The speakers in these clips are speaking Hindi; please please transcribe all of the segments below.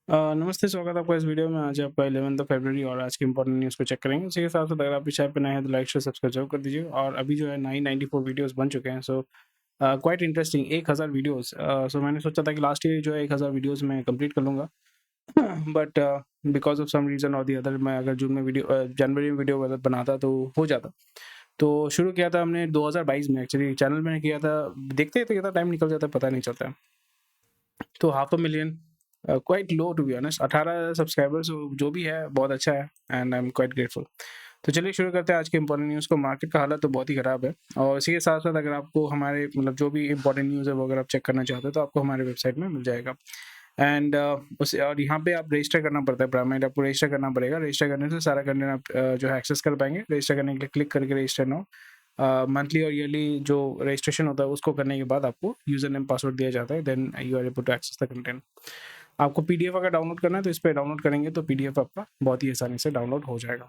नमस्ते, स्वागत है आपका इस वीडियो में। आज आपका 11 फरवरी और आज की इंपॉर्टेंट न्यूज़ को चेक करेंगे। उसी के साथ-साथ अगर आप इस चैनल पे नए हैं तो लाइक, शेयर, सब्सक्राइब ज़रूर कर दीजिए। और अभी जो है 994 वीडियोज़ बन चुके हैं। So quite interesting 1000 videos. सो मैंने सोचा था कि लास्ट ईयर जो है 1000 वीडियोज़ मैं कंप्लीट कर लूँगा। But because of some reason और द अदर मैं अगर जून में जनवरी में वीडियो अगर बनाता तो हो जाता। तो शुरू किया था हमने 2022 में, एक्चुअली चैनल मैंने किया था। देखते-देखते कितना टाइम निकल जाता है पता नहीं चलता है। तो half a million quite low to be honest. 18 subscribers जो भी है बहुत अच्छा है and I am quite grateful. तो चलिए शुरू करते हैं आज के इंपॉर्टेंट न्यूज़ को। मार्केट का हालत तो बहुत ही खराब है और इसी के साथ-साथ अगर आपको हमारे मतलब जो भी इंपॉर्टेंट न्यूज़ है वो अगर आप चेक करना चाहते हो तो आपको हमारे वेबसाइट में मिल जाएगा। एंड उस और यहाँ पे आप रजिस्टर करना पड़ता है। प्राइमरी आपको रजिस्टर करना पड़ेगा। रजिस्टर करने से सारा कंटेंट आप जो है एक्सेस कर पाएँगे। रजिस्टर करने के लिए क्लिक करके रजिस्टर नाउ। मंथली और ईयरली जो रजिस्ट्रेशन होता है उसको करने के बाद आपको यूज़र नेम पासवर्ड दिया जाता है। Then you are able to access the content. आपको पीडीएफ अगर डाउनलोड करना है तो इस पे डाउनलोड करेंगे तो पीडीएफ आपका बहुत ही आसानी से डाउनलोड हो जाएगा।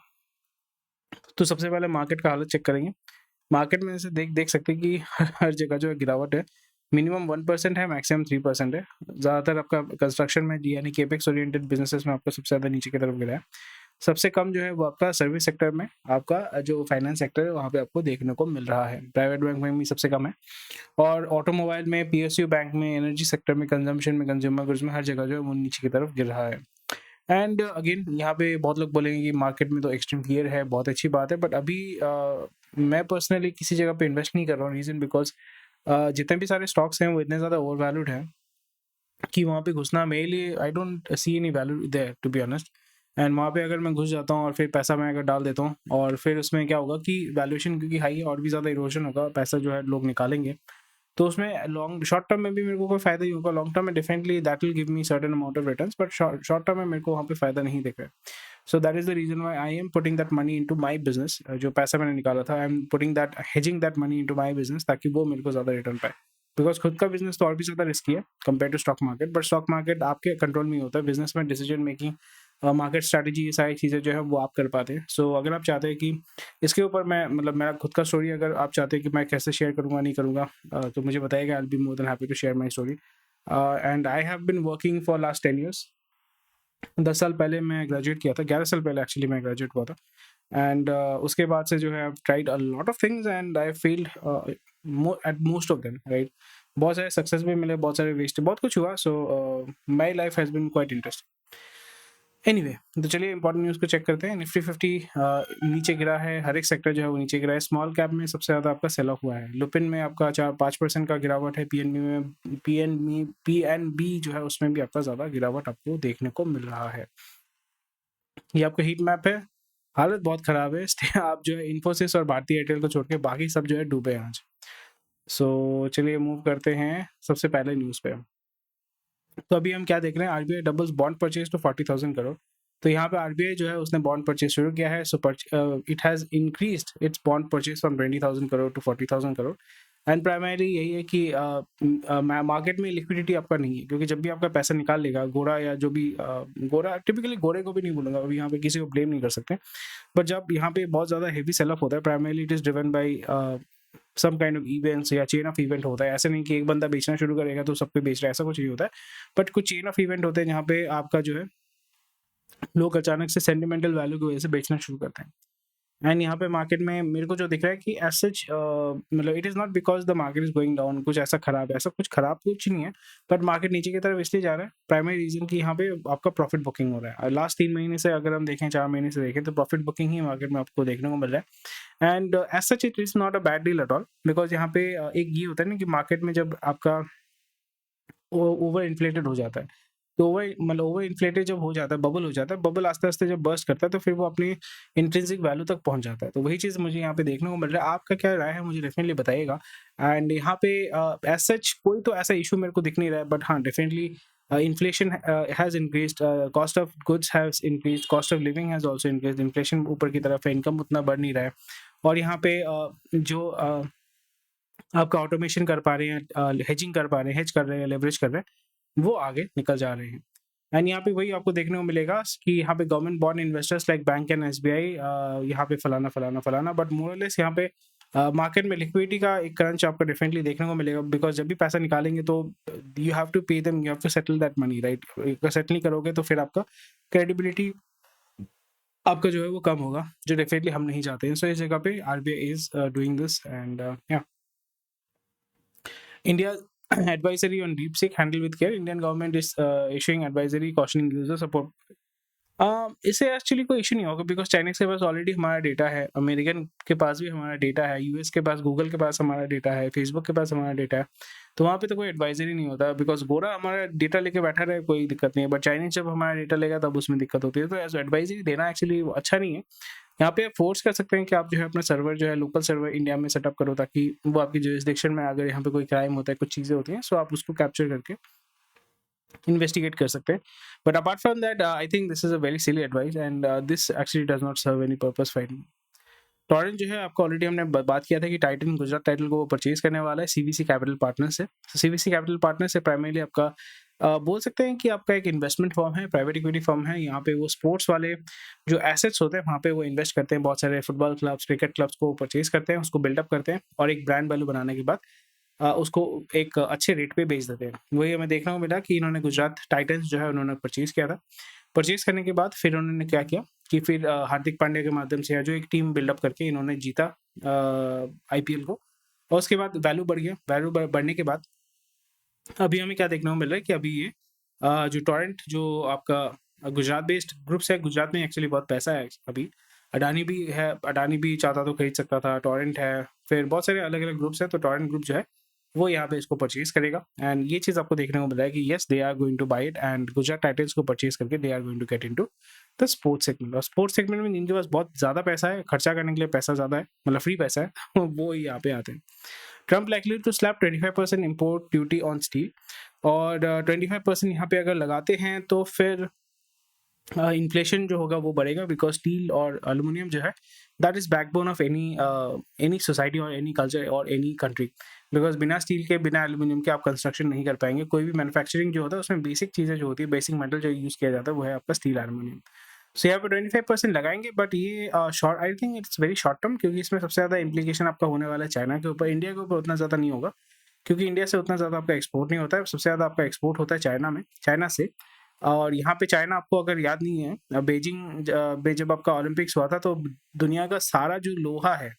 तो सबसे पहले मार्केट का हालत चेक करेंगे। मार्केट में से देख देख सकते हैं कि हर जगह जो है गिरावट है। मिनिमम 1% है, मैक्सिमम 3% है। ज़्यादातर आपका कंस्ट्रक्शन में यानी केपेक्स ओरिएंटेड बिज़नेसेस में आपका सबसे ज़्यादा नीचे की तरफ गिरा है। सबसे कम जो है वो आपका सर्विस सेक्टर में, आपका जो फाइनेंस सेक्टर है वहाँ पे आपको देखने को मिल रहा है। प्राइवेट बैंक में भी सबसे कम है और ऑटोमोबाइल में, पीएसयू बैंक में, एनर्जी सेक्टर में, कंजम्पशन में, कंज्यूमर गुड्स में हर जगह जो है वो नीचे की तरफ गिर रहा है। एंड अगेन यहाँ पे बहुत लोग बोलेंगे कि मार्केट में तो एक्सट्रीम फियर है, बहुत अच्छी बात है। बट अभी मैं पर्सनली किसी जगह पे इन्वेस्ट नहीं कर रहा हूँ। रीज़न बिकॉज़ जितने भी सारे स्टॉक्स हैं वो इतने ज़्यादा ओवर वैल्यूड हैं कि वहाँ पे घुसना मेरे लिए I don't see any value there to be honest. And वहाँ पे अगर मैं घुस जाता हूँ और फिर पैसा मैं अगर डाल देता हूँ और फिर उसमें क्या होगा कि वैल्यूएशन क्योंकि हाई है और भी ज़्यादा इरोजन होगा, पैसा जो है लोग निकालेंगे। तो उसमें लॉन्ग शॉर्ट टर्म में भी मेरे को कोई फ़ायदा ही होगा। लॉन्ग टर्म में definitely that will give me certain amount of returns, but short term में मेरे को वहाँ पे फ़ायदा नहीं दिख रहा है। So that is the reason why I am putting that money into my business. जो पैसा मैंने निकाला था, I am putting that hedging that money into my business ताकि वो मेरे को ज़्यादा रिटर्न पाए। बिकॉज़ खुद का बिज़नेस तो और भी ज़्यादा रिस्की है compare to stock market, but stock market आपके कंट्रोल में ही होता है। बिज़नेस में डिसीजन मेकिंग, मार्केट स्ट्रैटेजी, ये सारी चीज़ें जो है वो आप कर पाते हैं। सो अगर आप चाहते हैं कि इसके ऊपर मैं मतलब मेरा खुद का स्टोरी अगर आप चाहते हैं कि मैं कैसे शेयर करूँगा, नहीं करूँगा, तो मुझे बताइएगा। I will be more than happy to share my story. And I have been working for last 10 years. 10 साल पहले मैं ग्रेजुएट किया था, 11 साल पहले एक्चुअली मैं ग्रेजुएट हुआ था। एंड उसके बाद से जो है I have tried a lot of things and I failed at most of them, right? बहुत सारे सक्सेस भी मिले, बहुत सारे वेस्ट, बहुत कुछ हुआ। So my life has been quite interesting. Anyway, तो चलिए इंपॉर्टेंट न्यूज़ को चेक करते हैं। निफ्टी 50 नीचे गिरा है, हर एक सेक्टर जो है वो नीचे गिरा है। स्मॉल कैप में सबसे ज़्यादा आपका सेल ऑफ हुआ है। लुपिन में आपका 4-5% का गिरावट है। पीएनबी में पीएनबी जो है उसमें भी आपका ज़्यादा गिरावट आपको देखने को मिल रहा है। ये आपका हीट मैप है। हालत बहुत खराब है। इसलिए आप जो है इन्फोसिस और भारती एयरटेल को छोड़ के बाकी सब जो है डूबे हैं आज। सो चलिए मूव करते हैं सबसे पहले न्यूज़ पे। तो अभी हम क्या देख रहे हैं, RBI doubles bond purchase to 40,000 crore. तो यहाँ पे आरबीआई जो है उसने बॉन्ड परचेज शुरू किया है। So it has increased its bond purchase from 20,000 crore to 40,000 crore. And primary यही है कि मार्केट में लिक्विडिटी आपका नहीं है, क्योंकि जब भी आपका पैसा निकाल लेगा गोरा या जो भी गोरा, टिपिकली गोरे को भी नहीं बोलूँगा, अभी यहाँ पे किसी को ब्लेम नहीं कर सकते। बट जब यहाँ पे बहुत ज़्यादा हेवी सेल ऑफ होता है, primarily it is driven by some kind of events या चेन ऑफ इवेंट होता है। ऐसा नहीं कि एक बंदा बेचना शुरू करेगा तो सब कोई बेच रहा है, ऐसा कुछ नहीं होता है। बट कुछ चेन ऑफ इवेंट होते हैं जहाँ पे आपका जो है लोग अचानक से सेंटिमेंटल वैल्यू की वजह से बेचना शुरू करते हैं। एंड यहाँ पे मार्केट में मेरे को जो दिख रहा है कि एज सच मतलब it is not because the market is going down, कुछ ऐसा खराब है, ऐसा कुछ खराब कुछ नहीं है। बट मार्केट नीचे की तरफ इसलिए जा रहा है, प्राइमरी रीज़न कि यहाँ पे आपका प्रॉफिट बुकिंग हो रहा है। लास्ट 3 महीने से अगर हम देखें, 4 महीने से देखें तो प्रॉफिट बुकिंग ही मार्केट में आपको देखने को मिल रहा है। And as such it is not a bad deal at all, because यहाँ पे एक ये होता है ना कि मार्केट में जब आपका ओवर इन्फ्लेटेड हो जाता है, तो ओवर इन्फ्लेटेड जब हो जाता है, बबल हो जाता है, बबल आस्ते-आस्ते जब बर्स्ट करता है तो फिर वो अपनी इंट्रिंसिक वैल्यू तक पहुँच जाता है। तो वही चीज़ मुझे यहाँ पे देखने को मिल रहा है। आपका क्या राय है मुझे डेफिनिटली बताइएगा। एंड यहाँ पे एज़ सच कोई तो ऐसा इश्यू मेरे को दिख नहीं रहा है, बट हाँ, definitely inflation has increased, cost of goods has increased, cost of living has also increased. Inflation ऊपर की तरफ है, इनकम उतना बढ़ नहीं रहा है। और यहाँ पे जो आपका ऑटोमेशन कर पा रहे हैं, हेजिंग कर पा रहे हैं, हेज कर रहे हैं, लेवरेज कर रहे हैं, वो आगे निकल जा रहे हैं। एंड यहाँ पे वही आपको देखने को मिलेगा कि यहाँ पे government bond investors like bank and SBI, यहाँ पे फलाना, बट मोर और लेस यहाँ पे मार्केट में लिक्विडिटी का एक क्रंच आपको डेफिनेटली देखने को मिलेगा, बिकॉज जब भी पैसा निकालेंगे तो you have to pay them, you have to settle that money, right? अगर सेटल नहीं करोगे तो फिर आपका क्रेडिबिलिटी आपका जो है वो कम होगा, जो डेफिनेटली हम नहीं चाहते हैं। सो इस जगह पे RBI is doing this and या India advisory on DeepSeek handle with care. Indian government is issuing advisory cautioning user support. इससे एक्चुअली कोई इशू नहीं होगा, बिकॉज चाइनीज के पास ऑलरेडी हमारा डेटा है, अमेरिकन के पास भी हमारा डेटा है, यूएस के पास, गूगल के पास हमारा डेटा है, फेसबुक के पास हमारा डेटा है, तो वहाँ पे तो कोई एडवाइजरी नहीं होता, बिकॉज गोरा हमारा डेटा लेके बैठा रहे कोई दिक्कत नहीं है, बट चाइनीज जब हमारा डेटा लेगा तब उसमें दिक्कत होती है। तो एज एडवाइजरी देना एक्चुअली अच्छा नहीं है। यहाँ पे फोर्स कर सकते हैं कि आप जो है अपना सर्वर जो है लोकल सर्वर इंडिया में सेटअप करो, ताकि वो आपकी जुरिसडिक्शन में अगर यहाँ पे कोई क्राइम होता है, कुछ चीज़ें होती हैं, सो आप उसको कैप्चर करके इन्वेस्टिगेट कर सकते हैं। But apart from that I think this is a very silly advice and this actually does not serve any purpose for me. Torrent जो है आपको ऑलरेडी हमने बात किया था कि टाइटन गुजरात टाइटल को वो परचेज करने वाला है सीवीसी कैपिटल पार्टनर से। सीवीसी कैपिटल पार्टनर से प्राइमरीली आपका बोल सकते हैं कि आपका एक इन्वेस्टमेंट फर्म है, प्राइवेट इक्विटी फर्म है। यहाँ पे वो स्पोर्ट्स वाले जो एसेट्स होते हैं वहाँ पे वो इन्वेस्ट करते हैं, बहुत सारे फुटबॉल क्लब्स, क्रिकेट क्लब्स को परचेज करते हैं, उसको बिल्डअप करते हैं और एक ब्रांड वैल्यू बनाने के बाद उसको एक अच्छे रेट पे बेच देते हैं। वही हमें देखने को मिला कि इन्होंने गुजरात टाइटन्स जो है उन्होंने परचेज किया था। परचेज करने के बाद फिर उन्होंने क्या किया कि फिर हार्दिक पांड्या के माध्यम से जो एक टीम बिल्डअप करके इन्होंने जीता आईपीएल को, और उसके बाद वैल्यू बढ़ गया। वैल्यू बढ़ने के बाद अभी हमें क्या देखने को मिल रहा है कि अभी ये जो टॉरेंट जो आपका गुजरात बेस्ड ग्रुप्स है, गुजरात में एक्चुअली बहुत पैसा है अभी। अडानी भी है, अडानी भी चाहता तो खरीद सकता था, टॉरेंट है, फिर बहुत सारे अलग अलग ग्रुप्स हैं, तो टॉरेंट ग्रुप जो है वो यहाँ पे इसको परचेज करेगा। एंड ये चीज़ आपको देखने को मिल रहा है कि yes they are going to buy it, and Gujarat Titans को परचेज करके they are going to get into the sports segment. और स्पोर्ट्स सेगमेंट में जिनके पास बहुत ज़्यादा पैसा है, खर्चा करने के लिए पैसा ज़्यादा है, मतलब फ्री पैसा है वो यहाँ पे आते हैं। Trump likely to slap 25% import duty on steel, और 25% यहाँ पे अगर लगाते हैं तो फिर इन्फ्लेशन जो होगा वो बढ़ेगा, बिकॉज स्टील और एल्यूमिनियम जो है that is backbone of any society और एनी कल्चर और एनी कंट्री, बिकॉज बिना स्टील के, बिना एल्यूमिनियम के आप कंस्ट्रक्शन नहीं कर पाएंगे। कोई भी मैन्युफैक्चरिंग जो होता है उसमें बेसिक चीज़ें जो होती है, बेसिक मेटल जो यूज़ किया जाता है वो है आपका स्टील एल्यूमिनियम। सो यहाँ पे 25% लगाएंगे, बट ये short, I think it's very short term, क्योंकि इसमें सबसे ज़्यादा इंप्लीकेशन आपका होने वाला है चाइना के ऊपर। इंडिया के ऊपर उतना ज़्यादा नहीं होगा, क्योंकि इंडिया से उतना ज़्यादा आपका एक्सपोर्ट नहीं होता है। सबसे ज़्यादा आपका एक्सपोर्ट होता है चाइना से। और यहाँ पे चाइना, आपको अगर याद नहीं है, बेजिंग में जब आपका ओलंपिक्स हुआ था तो दुनिया का सारा जो लोहा है,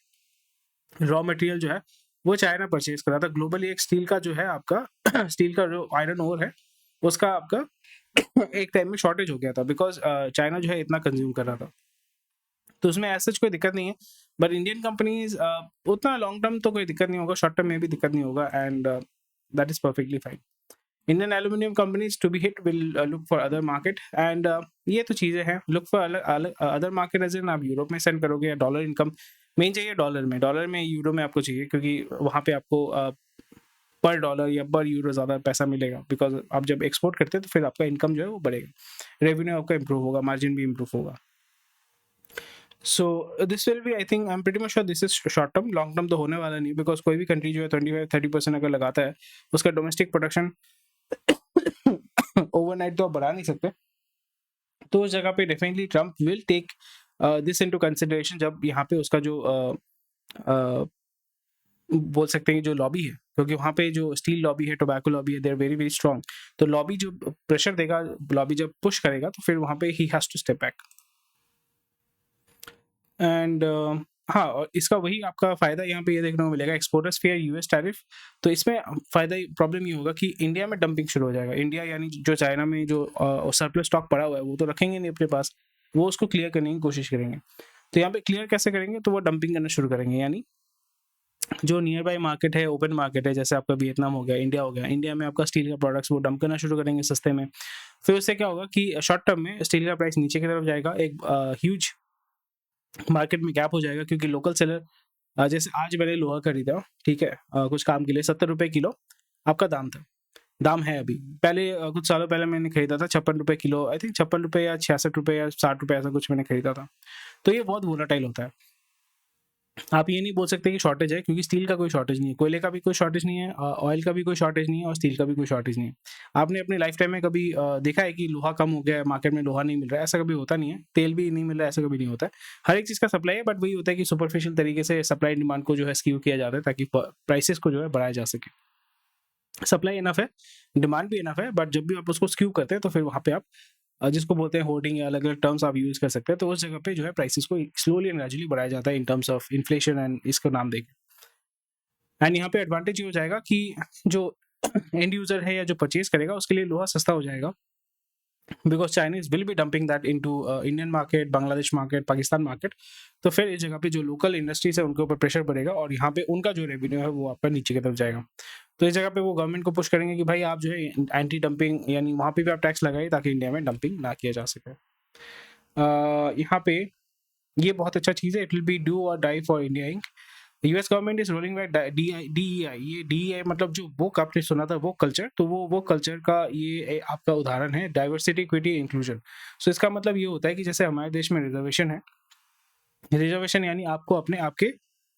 रॉ मटेरियल जो है वो चाइना परचेज करा था ग्लोबली। एक स्टील का जो है आपका स्टील का जो आयरन ओर है उसका आपका एक टाइम में शॉर्टेज हो गया था, बिकॉज चाइना जो है इतना कंज्यूम कर रहा था। तो उसमें ऐसा कोई दिक्कत नहीं है, बट इंडियन कंपनीज उतना लॉन्ग टर्म तो कोई दिक्कत नहीं होगा, शॉर्ट टर्म में भी दिक्कत नहीं होगा, and that is perfectly fine. Indian aluminum companies to be hit will look for other market, and ये तो चीज़ें हैं, look for other market as in आप यूरोप में सेंड करोगे, या डॉलर इनकम मेन चाहिए डॉलर में यूरो में आपको चाहिए, क्योंकि वहाँ पे आपको पर डॉलर या पर यूरो ज़्यादा पैसा मिलेगा, बिकॉज आप जब एक्सपोर्ट करते हैं तो फिर आपका इनकम जो है वो बढ़ेगा, रेवेन्यू आपका इंप्रूव होगा, मार्जिन भी इंप्रूव होगा। So this will be, I think, I am pretty much sure this is short term. Long term तो होने वाला नहीं, बिकॉज कोई भी कंट्री जो है 25-30% अगर लगाता है, उसका डोमेस्टिक प्रोडक्शन ओवरनाइट तो आप बढ़ा नहीं सकते। तो उस जगह पे definitely Trump will take this into consideration, जब यहाँ पे उसका जो बोल सकते हैं जो लॉबी है, क्योंकि वहाँ पे जो स्टील लॉबी है, टोबैको लॉबी है, they are very very strong. तो लॉबी जो प्रेशर देगा, लॉबी जब पुश करेगा, तो फिर वहाँ पे ही has to step back. And हाँ, और इसका वही आपका फायदा यहाँ पे ये देखने को मिलेगा, एक्सपोर्टर्स फेयर यूएस टैरिफ। तो इसमें फायदा, प्रॉब्लम ये होगा कि इंडिया में डंपिंग शुरू हो जाएगा। इंडिया यानी जो चाइना में जो सरप्लस स्टॉक पड़ा हुआ है वो तो रखेंगे नहीं अपने पास, वो उसको क्लियर करने की कोशिश करेंगे। तो यहाँ पे क्लियर कैसे करेंगे, तो वो डंपिंग करना शुरू करेंगे, यानी जो नियर बाई मार्केट है, ओपन मार्केट है, जैसे आपका वियतनाम हो गया, इंडिया हो गया, इंडिया में आपका स्टील का प्रोडक्ट्स वो डंप करना शुरू करेंगे सस्ते में। फिर उससे क्या होगा कि शॉर्ट टर्म में स्टील का प्राइस नीचे की तरफ जाएगा, एक ह्यूज मार्केट में गैप हो जाएगा, क्योंकि लोकल सेलर, जैसे आज मैंने लोहा खरीदा, ठीक है, कुछ काम के लिए 70 रुपये किलो आपका दाम है अभी। पहले कुछ सालों पहले मैंने खरीदा था 56 रुपये किलो, आई थिंक 56 रुपये या 66 रुपये या 60 रुपये, ऐसा कुछ मैंने खरीदा था। तो ये बहुत वोलेटाइल होता है। आप ये नहीं बोल सकते कि शॉर्टेज है, क्योंकि स्टील का कोई शॉर्टेज नहीं है, कोयले का भी कोई शॉर्टेज नहीं है, ऑयल का भी कोई शॉर्टेज नहीं है और स्टील का भी कोई शॉर्टेज नहीं है। आपने अपनी लाइफ टाइम में कभी देखा है कि लोहा कम हो गया है, मार्केट में लोहा नहीं मिल रहा है? ऐसा कभी होता नहीं है। तेल भी नहीं मिल रहा है, ऐसा कभी नहीं होता है। हर एक चीज़ का सप्लाई है, बट वही होता है कि सुपरफिशियल तरीके से सप्लाई डिमांड को जो है स्क्यू किया जाता है, ताकि प्राइसेस को जो है बढ़ाया जा सके। सप्लाई इनफ है, डिमांड भी इनफ है, बट जब भी आप उसको स्क्यू करते हैं तो फिर वहाँ पे आप जिसको बोलते हैं होर्डिंग या अलग-अलग टर्म्स आप यूज़ कर सकते हैं, तो उस जगह पे जो है प्राइसेस को स्लोली एंड ग्रेजुअली बढ़ाया जाता है in terms of inflation and इसको नाम देके। एंड यहाँ पे एडवांटेज ये हो जाएगा कि जो एंड यूज़र है या जो परचेज़ करेगा उसके लिए लोहा सस्ता हो जाएगा, because Chinese will be dumping that into Indian market, Bangladesh market, Pakistan market. तो फिर इस जगह पे जो लोकल इंडस्ट्रीज़ है उनके ऊपर प्रेशर पड़ेगा और यहाँ पे उनका जो रेवेन्यू है वो आपका नीचे की तरफ जाएगा। तो इस जगह पे वो गवर्नमेंट को पुश करेंगे कि भाई आप जो है एंटी डंपिंग, यानी वहाँ पे भी आप टैक्स लगाइए ताकि इंडिया में डंपिंग ना किया जा सके। यहाँ पे ये बहुत अच्छा चीज़ है, it will be do or die for India Inc. US government is rolling back DEI. ये डीईआई मतलब जो वोक आपने सुना था, वो कल्चर, तो वो कल्चर का ये आपका उदाहरण है, डाइवर्सिटी, इक्विटी, इंक्लूजन। सो इसका मतलब ये होता है कि जैसे हमारे देश में रिजर्वेशन है, रिजर्वेशन यानी आपको अपने आपके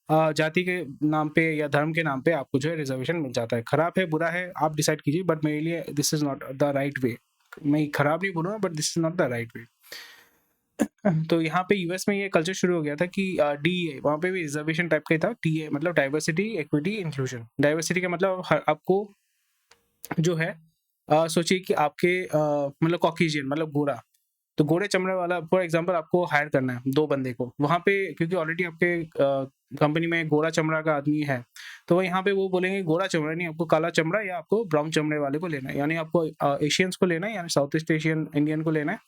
जाति के नाम पे या धर्म के नाम पे आपको जो है रिजर्वेशन मिल जाता है। खराब है, बुरा है, आप डिसाइड कीजिए, बट मेरे लिए this is not the right way. मैं खराब नहीं बोलूँगा, but this is not the right way. तो यहाँ पे यूएस में ये कल्चर शुरू हो गया था कि डीईए, वहाँ पे भी रिजर्वेशन टाइप का ही था। टीए मतलब डाइवर्सिटी, इक्विटी, इंक्लूजन। डाइवर्सिटी का मतलब आपको जो है सोचिए कि आपके मतलब कॉकेशियन मतलब गोरा, तो गोरे चमड़े वाला फॉर एग्जांपल आपको हायर करना है 2 बंदे को वहाँ पे, क्योंकि ऑलरेडी आपके कंपनी में गोरा चमड़ा का आदमी है, तो वो यहाँ पे वो बोलेंगे गोरा चमड़ा नहीं, आपको काला चमड़ा या आपको ब्राउन चमड़े वाले को लेना है, यानी आपको एशियंस को लेना है, यानी साउथ ईस्ट एशियन इंडियन को लेना है,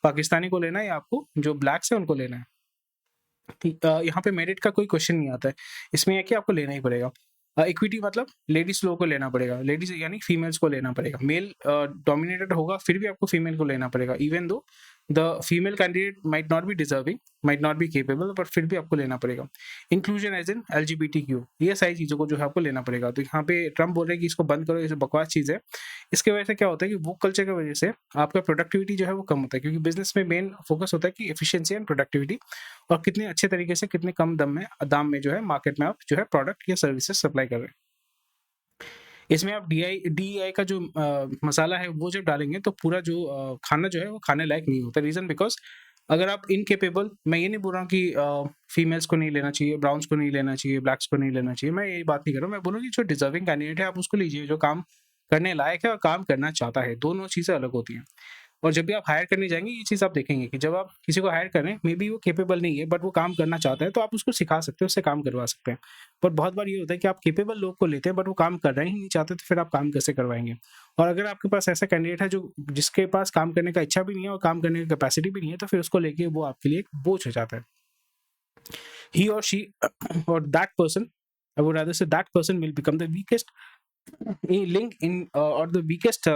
पाकिस्तानी को लेना है, या आपको जो ब्लैक्स है उनको लेना है। यहाँ पे मेरिट का कोई क्वेश्चन नहीं आता है, इसमें है कि आपको लेना ही पड़ेगा। इक्विटी मतलब लेडीज लोगों को लेना पड़ेगा, लेडीज यानी फीमेल्स को लेना पड़ेगा। मेल डोमिनेटेड होगा फिर भी आपको फीमेल को लेना पड़ेगा, even though the female candidate might not be deserving, might not be capable, but फिर भी आपको लेना पड़ेगा। इंक्लूजन एज इन एलजीबीटीक्यू, ये सारी चीज़ों को जो है आपको लेना पड़ेगा। तो यहाँ पे ट्रम्प बोल रहे हैं कि इसको बंद करो, ये बकवास चीज़ है। इसके वजह से क्या होता है कि वो कल्चर की वजह से आपका प्रोडक्टिविटी जो है वो कम होता है, क्योंकि बिजनेस में मेन फोकस होता है कि एफिशिएंसी एंड प्रोडक्टिविटी, और कितने अच्छे तरीके से कितने कम दाम में जो है मार्केट में आप जो है प्रोडक्ट या सर्विसेज सप्लाई कर रहे हैं। इसमें आप डीईआई का जो मसाला है वो जब डालेंगे तो पूरा जो खाना जो है वो खाने लायक नहीं होता। रीज़न बिकॉज अगर आप इनकेपेबल, मैं ये नहीं बोल रहा हूँ कि फीमेल्स को नहीं लेना चाहिए, ब्राउन्स को नहीं लेना चाहिए, ब्लैक्स को नहीं लेना चाहिए, मैं ये बात नहीं कर रहा हूँ। मैं बोलूँ कि जो डिजर्विंग कैंडिडेट है आप उसको लीजिए, जो काम करने लायक है और काम करना चाहता है। दोनों चीज़ें अलग होती हैं। और जब भी आप हायर करने जाएंगे ये चीज़ आप देखेंगे कि जब आप किसी को हायर करें, मे बी वो केपेबल नहीं है बट वो काम करना चाहता है, तो आप उसको सिखा सकते हो, उससे काम करवा सकते हैं। पर बहुत बार ये होता है कि आप केपेबल लोग को लेते हैं बट वो काम करना ही नहीं चाहते, तो फिर आप काम कैसे करवाएंगे? और अगर आपके पास ऐसा कैंडिडेट है जो जिसके पास काम करने का इच्छा भी नहीं है और काम करने की कैपेसिटी भी नहीं है, तो फिर उसको लेके वो आपके लिए एक बोझ हो जाता है। ही or she or that person, I would rather say that person will become the weakest link in or the weakest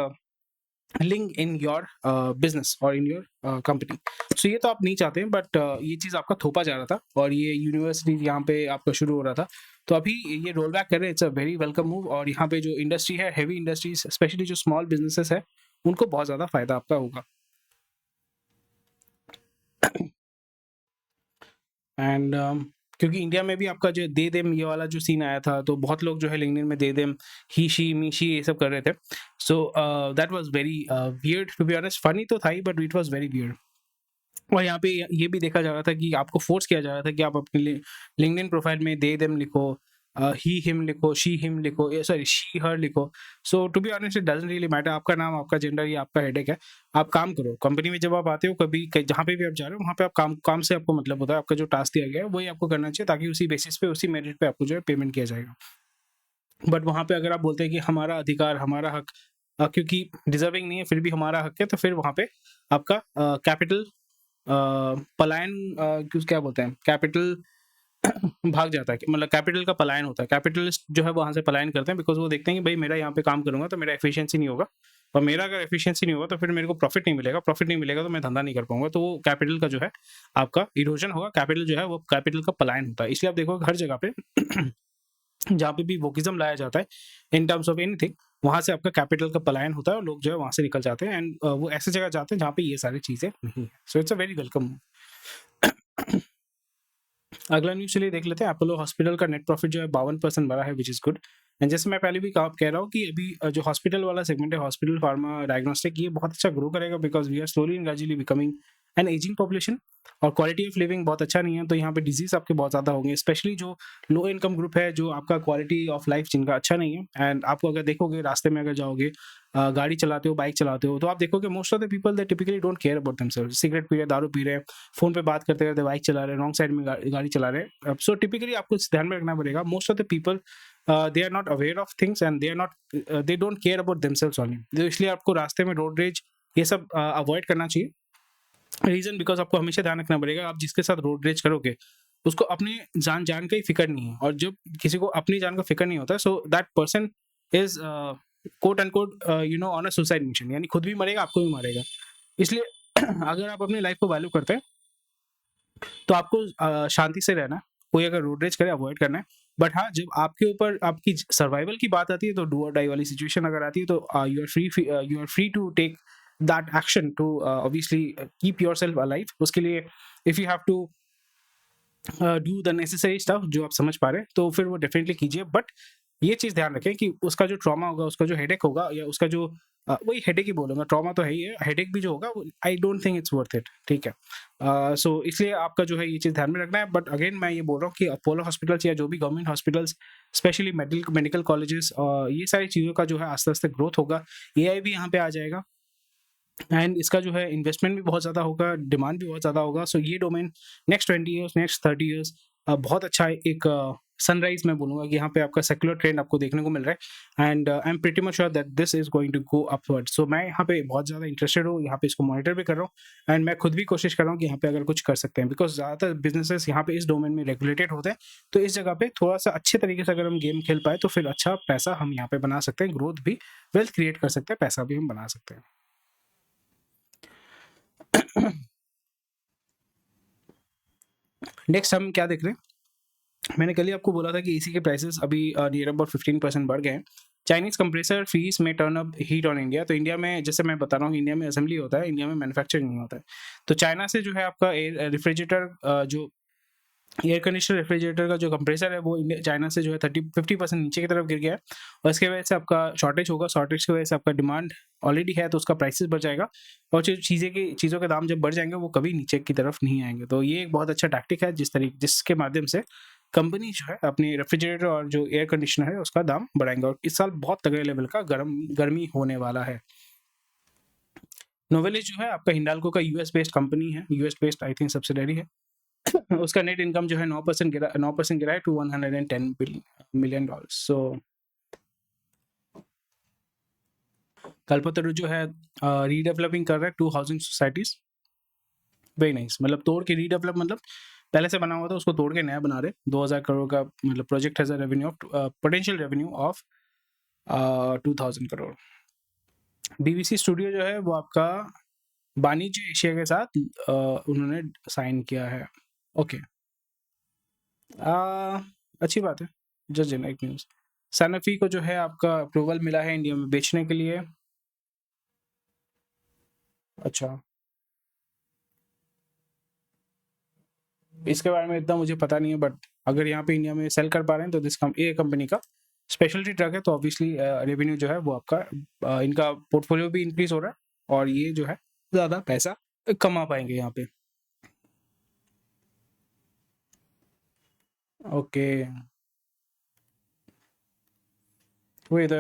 link in your business or in your company. सो ये तो आप नहीं चाहते हैं, बट ये चीज़ आपका थोपा जा रहा था और ये यूनिवर्सिटी यहाँ पे आपका शुरू हो रहा था, तो अभी ये रोल बैक कर रहे हैं। It's a very welcome move, और यहाँ पे जो इंडस्ट्री है, हैवी इंडस्ट्रीज, स्पेशली जो स्मॉल बिजनेसेस है, उनको बहुत ज़्यादा फायदा आपका होगा। एंड क्योंकि इंडिया में भी आपका जो दे देम ये वाला जो सीन आया था, तो बहुत लोग जो है लिंक्डइन में they them, he she me she ये सब कर रहे थे। So that was very weird to be honest. Funny तो था ही, but it was very weird. और यहाँ पे ये भी देखा जा रहा था कि आपको फोर्स किया जा रहा था कि आप अपने लिंक्डइन प्रोफाइल में दे देम लिखो, ही हिम लिखो, शी हिम लिखो, सॉरी शी हर लिखो। So to be honest it doesn't really matter, आपका नाम, आपका जेंडर, ये आपका हेडेक है। आप काम करो कंपनी में, जब आप आते हो कभी जहाँ पे भी आप जा रहे हो वहाँ पे आप काम से आपको मतलब होता है, आपका जो टास्क दिया गया है वही आपको करना चाहिए, ताकि उसी बेसिस पे, उसी मेरिट पे आपको जो है पेमेंट किया जाएगा। बट वहाँ पे अगर आप बोलते हैं कि हमारा अधिकार, हमारा हक, क्योंकि डिजर्विंग नहीं है फिर भी हमारा हक है, तो फिर वहाँ पे आपका कैपिटल पलायन, क्या बोलते हैं, कैपिटल भाग जाता है, मतलब कैपिटल का पलायन होता है। कैपिटलिस्ट जो है वहाँ से पलायन करते हैं, बिकॉज वो देखते हैं कि भाई मेरा यहाँ पे काम करूंगा तो मेरा एफिशिएंसी नहीं होगा, और मेरा अगर एफिशिएंसी नहीं होगा तो फिर मेरे को प्रॉफिट नहीं मिलेगा, प्रॉफिट नहीं मिलेगा तो मैं धंधा नहीं कर पाऊंगा, तो वो कैपिटल का जो है आपका इरोजन होगा, कैपिटल जो है वो कैपिटल का पलायन होता है। इसलिए आप देखो हर जगह पे जहाँ पे भी वोकिज्म लाया जाता है इन टर्म्स ऑफ एनीथिंग, वहां से आपका कैपिटल का पलायन होता है और लोग जो है वहां से निकल जाते हैं, एंड वो ऐसी जगह जाते हैं जहाँ पे ये सारी चीजें नहीं है। सो इट्स अ वेरी वेलकम। अगला न्यूज़ चलिए देख लेते हैं। अपोलो हॉस्पिटल का नेट प्रॉफिट जो है 52% बढ़ा है, व्हिच इज़ गुड। एंड जैसे मैं पहले भी कह रहा हूँ कि अभी जो हॉस्पिटल वाला सेगमेंट है, हॉस्पिटल, फार्मा, डायग्नोस्टिक, ये बहुत अच्छा ग्रो करेगा because we are slowly and gradually becoming an ageing population और क्वालिटी ऑफ लिविंग बहुत अच्छा नहीं है, तो यहाँ पे डिजीज़ आपके बहुत ज़्यादा होंगे, स्पेशली जो लो इनकम ग्रुप है, जो आपका क्वालिटी ऑफ लाइफ जिनका अच्छा नहीं है। एंड आपको अगर देखोगे रास्ते में अगर जाओगे, गाड़ी चलाते हो, बाइक चलाते हो, तो आप देखोगे most of the people they typically don't care about themselves. Cigarette P रहे हैं, दारू पी रहे हैं, फ़ोन पे बात करते-करते बाइक चला रहे हैं, रॉन्ग साइड में गाड़ी चला रहे हैं। सो टिपिकली आपको ध्यान में रखना पड़ेगा, most of the people they are not aware of things and they are not they don't care about themselves only. तो इसलिए आपको रास्ते में रोड रेज ये सब अवॉइड करना चाहिए। रीज़न बिकॉज़ आपको हमेशा ध्यान रखना पड़ेगा, आप जिसके साथ रोड रेज करोगे, उसको अपनी जान का ही फ़िक्र नहीं है, और जब किसी को अपनी जान का फ़िक्र नहीं होता है, so that person is quote unquote on a suicide mission, यानी खुद भी मरेगा, आपको भी मारेगा। इसलिए अगर आप अपनी लाइफ़ को वैल्यू करते हैं, तो आपको शांति से रहना है। कोई अगर रोड रेज करे, अवॉइड करना है। बट हाँ, जब आपके ऊपर आपकी सर्वाइवल की बात आती है, तो डू और डाई वाली सिचुएशन अगर आती है, तो you are free to take that action to obviously keep yourself alive. उसके लिए if you have to do the necessary stuff जो आप समझ पा रहे हैं, तो फिर वो डेफिनेटली कीजिए। बट ये चीज़ ध्यान रखें कि उसका जो ट्रॉमा होगा, उसका जो हेडेक होगा, या उसका जो वही हेडेक ही बोलूँगा, ट्रॉमा तो है ही है, हेडेक भी जो होगा, I don't think it's worth it, ठीक है। सो इसलिए आपका जो है ये चीज़ ध्यान में रखना है। बट अगेन मैं ये बोल रहा हूँ कि अपोलो हॉस्पिटल्स या जो भी government hospitals, specially medical colleges, ये सारी चीज़ों का जो है आस्ते-आस्ते ग्रोथ होगा। एआई भी यहाँ पे आ जाएगा, एंड इसका जो है इन्वेस्टमेंट भी बहुत ज़्यादा होगा, डिमांड भी बहुत ज़्यादा होगा। सो ये domain next 20 years, next 30 years बहुत अच्छा एक सनराइज मैं बोलूँगा कि यहाँ पे आपका सेक्युलर ट्रेंड आपको देखने को मिल रहा है। And I am pretty much sure that this is going to go upward. So मैं यहाँ पे बहुत ज़्यादा इंटरेस्टेड हूँ, यहाँ पे इसको मॉनिटर भी कर रहा हूँ, एंड मैं खुद भी कोशिश कर रहा हूँ कि यहाँ पे अगर कुछ कर सकते हैं, बिकॉज ज़्यादातर बिजनेसेस यहाँ पे इस डोमेन में रेगुलेटेड होते हैं। तो इस जगह पे थोड़ा सा अच्छे तरीके से अगर हम गेम खेल पाए, तो फिर अच्छा पैसा हम यहाँ पे बना सकते हैं, ग्रोथ भी, वेल्थ क्रिएट कर सकते हैं, पैसा भी हम बना सकते हैं। नेक्स्ट हम क्या देख रहे हैं, मैंने कल ही आपको बोला था कि एसी के प्राइसेस अभी नियर अबाउट 15% बढ़ गए हैं। चाइनीज कंप्रेसर फीस में turn up heat on India. तो इंडिया में, जैसे मैं बता रहा हूँ, इंडिया में असेंबली होता है, इंडिया में मैन्युफैक्चरिंग नहीं होता है। तो चाइना से जो है आपका रेफ्रिजरेटर, जो एयर कंडीशनर रेफ्रिजरेटर का जो कंप्रेसर है, वो चाइना से जो है 50% नीचे की तरफ गिर गया है, और इसके वजह से आपका शॉर्टेज होगा। शॉर्टेज की वजह से आपका डिमांड ऑलरेडी है, तो उसका प्राइसेस बढ़ जाएगा, और जो चीज़ों के दाम जब बढ़ जाएंगे, वो कभी नीचे की तरफ नहीं आएंगे। तो ये एक बहुत अच्छा टैक्टिक है जिसके माध्यम से कंपनी जो है अपनी रेफ्रिजरेटर और जो एयर कंडीशनर है उसका दाम बढ़ाएंगे, और इस साल बहुत तगड़े लेवल का गर्मी होने वाला है। नोवेलिस जो है आपका हिंडाल्को का यूएस बेस्ड कंपनी है, US based I think subsidiary है। उसका नेट इनकम जो है 9% गिरा है टू $110 मिलियन। सो कल्पतरु जो है रीडेवलपिंग कर रहा है 2 हाउसिंग सोसाइटीज। वेरी नाइस, मतलब तोड़ के रीडेवलप, मतलब पहले से बना हुआ था उसको तोड़ के नया बना रहे। 2000 करोड़ का मतलब project has a revenue of potential revenue of 2000 crore. BVC studio जो है वो आपका वाणिज्य एशिया के साथ उन्होंने साइन किया है। ओके, अच्छी बात है, जस्ट जेनरिक न्यूज़। सैनोफी को जो है आपका अप्रूवल मिला है इंडिया में बेचने के लिए। अच्छा, इसके बारे में इतना मुझे पता नहीं है, बट अगर यहाँ पे इंडिया में सेल कर पा रहे हैं, तो ये कंपनी का स्पेशलिटी ड्रग है, तो ऑब्वियसली रेवेन्यू जो है वो आपका इनका पोर्टफोलियो भी इंक्रीज हो रहा है, और ये जो है ज़्यादा पैसा कमा पाएंगे यहाँ पे। ओके, वही तो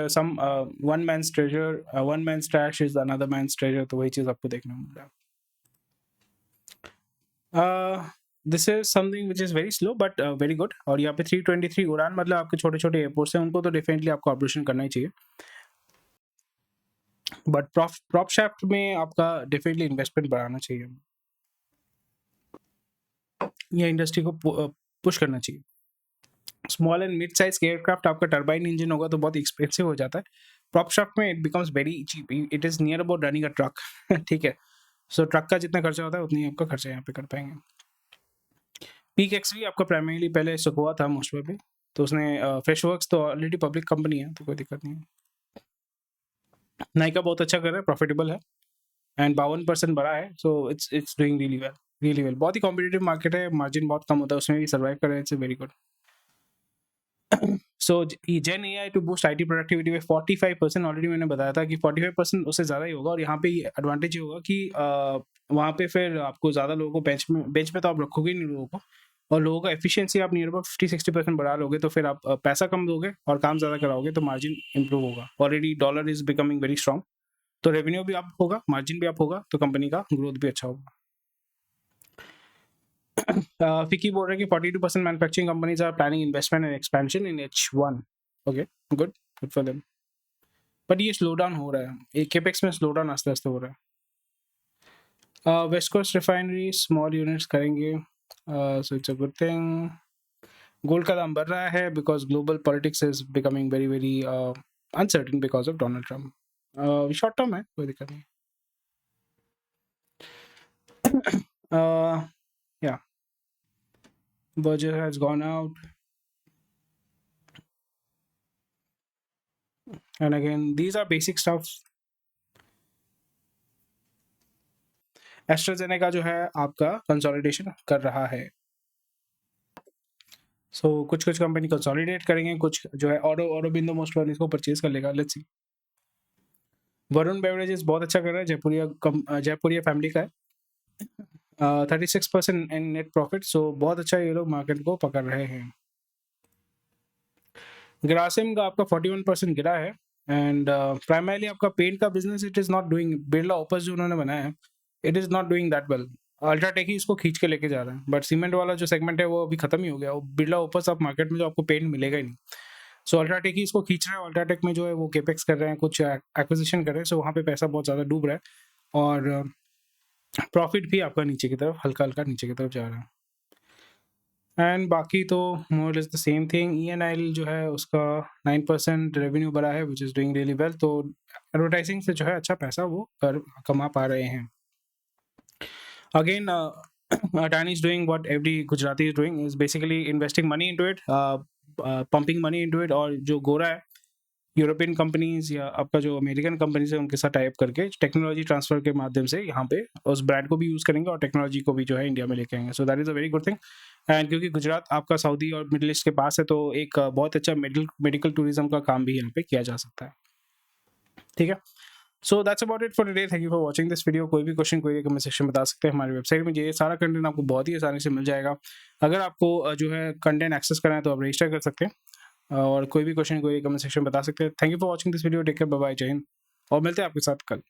one man's treasure, one man's trash is another man's treasure, तो वही चीज़ आपको देखने को मिल रहा है। This is something which is very slow but very good. और यहाँ पे 323 उड़ान, मतलब आपके छोटे छोटे एयरपोर्ट्स हैं, उनको तो डेफिनेटली आपको ऑपरेशन करना ही चाहिए। बट प्रॉप शाफ्ट में आपका डेफिनेटली इन्वेस्टमेंट बढ़ाना चाहिए, या इंडस्ट्री को पुश करना चाहिए। Small and mid size aircraft आपका टर्बाइन इंजन होगा तो बहुत एक्सपेंसिव हो जाता है। प्रॉप शाफ्ट में it becomes very cheap, it is near about running a truck. ठीक है, सो ट्रक का जितना खर्चा होता है उतनी आपका खर्चा यहाँ पे कर पाएंगे। पीक एक्सवी आपका प्राइमरीली पहले हुआ था मोस्ट पे, तो उसने फ्रेश वर्क्स तो ऑलरेडी पब्लिक कंपनी है, तो कोई दिक्कत नहीं है। नाइका बहुत अच्छा कर रहा है, प्रॉफिटेबल है, एंड 52% बढ़ा है, so it's doing really well. Really well. बहुत ही कॉम्पिटिटिव मार्केट है, मार्जिन बहुत कम होता है, उसमें भी सर्वाइव कर रहे हैं, it's very good. So gen AI to boost IT productivity में 45%, ऑलरेडी मैंने बताया था कि 45% उससे ज़्यादा ही होगा। और यहाँ पे एडवांटेज ये होगा कि वहाँ पे फिर आपको ज़्यादा लोगों को बेंच में तो आप रखोगे नहीं लोगों को, और लोगों का एफिशिएंसी आप नियर अबाउट 50-60% बढ़ा लोगे, तो फिर आप पैसा कम दोगे और काम ज़्यादा कराओगे, तो मार्जिन इंप्रूव होगा। Already dollar is becoming very strong, तो रेवेन्यू भी अप होगा, मार्जिन भी अप होगा, तो कंपनी का ग्रोथ भी अच्छा होगा। फिकी बोल रहे हैं कि 42% manufacturing companies are planning investment and expansion in H1। Okay, good good for them. But ये स्लो डाउन हो रहा है, ये केपेक्स में स्लो डाउन आस्ते आस्ते हो रहा है। West coast refinery small units करेंगे, so it's a good thing. Gold का दाम बढ़ रहा है because global politics is becoming very very uncertain because of Donald Trump. Short term है, कोई दिक्कत नहीं। Yeah, Berger has gone out, and again these are basic stuff. AstraZeneca जो है आपका कंसोलिडेशन कर रहा है, सो कुछ कुछ कंपनी कंसोलिडेट करेंगे, कुछ जो है ऑरोबिंदो मोस्ट प्रोबेबली इसको परचेज कर लेगा, लेट्स सी। वरुण बेवरेजेस बहुत अच्छा कर रहा है, जयपुरिया फैमिली का है, 36% इन नेट प्रॉफिट, सो बहुत अच्छा ये लोग मार्केट को पकड़ रहे हैं। ग्रासिम का आपका 41% गिरा है, एंड प्राइमरली आपका पेंट का business it is not doing, Birla Opus जो उन्होंने बनाया है it is not doing that well. UltraTech ही इसको खींच के लेके जा रहा है, बट सीमेंट वाला जो सेगमेंट है वो अभी खत्म ही हो गया, वो बिरला ओपस आप मार्केट में जो आपको पेंट मिलेगा ही नहीं, सो अल्ट्राटेक ही इसको खींच रहा है। अल्ट्राटेक में जो है वो केपेक्स कर रहे हैं, कुछ एक्विजिशन कर रहे हैं, सो वहाँ पे पैसा बहुत ज़्यादा डूब रहा है, और प्रॉफिट भी आपका नीचे की तरफ हल्का हल्का नीचे की तरफ जा रहा है। एंड बाकी तो more is the same thing. ENIL जो है उसका 9% रेवेन्यू बढ़ा है, which is doing really well, तो एडवर्टाइजिंग से जो है अच्छा पैसा वो कमा पा रहे हैं। Again Adani is doing what every Gujarati is doing, is basically investing money into it, pumping money into it, और जो गोरा है यूरोपियन कंपनीज या आपका जो अमेरिकन कंपनीज है उनके साथ टाइप करके टेक्नोलॉजी ट्रांसफर के माध्यम से यहाँ पे उस ब्रांड को भी यूज़ करेंगे और टेक्नोलॉजी को भी जो है इंडिया में लेके आएंगे, so that is a very good thing. And क्योंकि गुजरात आपका सऊदी और मिडिल ईस्ट के पास है, तो एक बहुत अच्छा मेडिकल टूरिज्म का काम भी यहाँ पे किया जा सकता है, ठीक है। So that's about it for today, thank you for watching this video. कोई भी क्वेश्चन कोई कमेंट सेक्शन में बता सकते हैं, हमारी वेबसाइट में ये सारा कंटेंट आपको बहुत ही आसानी से मिल जाएगा। अगर आपको जो है कंटेंट एक्सेस करना है तो आप रजिस्टर कर सकते हैं, और कोई भी क्वेश्चन कोई कमेंट सेक्शन में बता सकते हैं। Thank you for watching this video, take care, bye bye, जय हिंद, और मिलते हैं आपके साथ कल।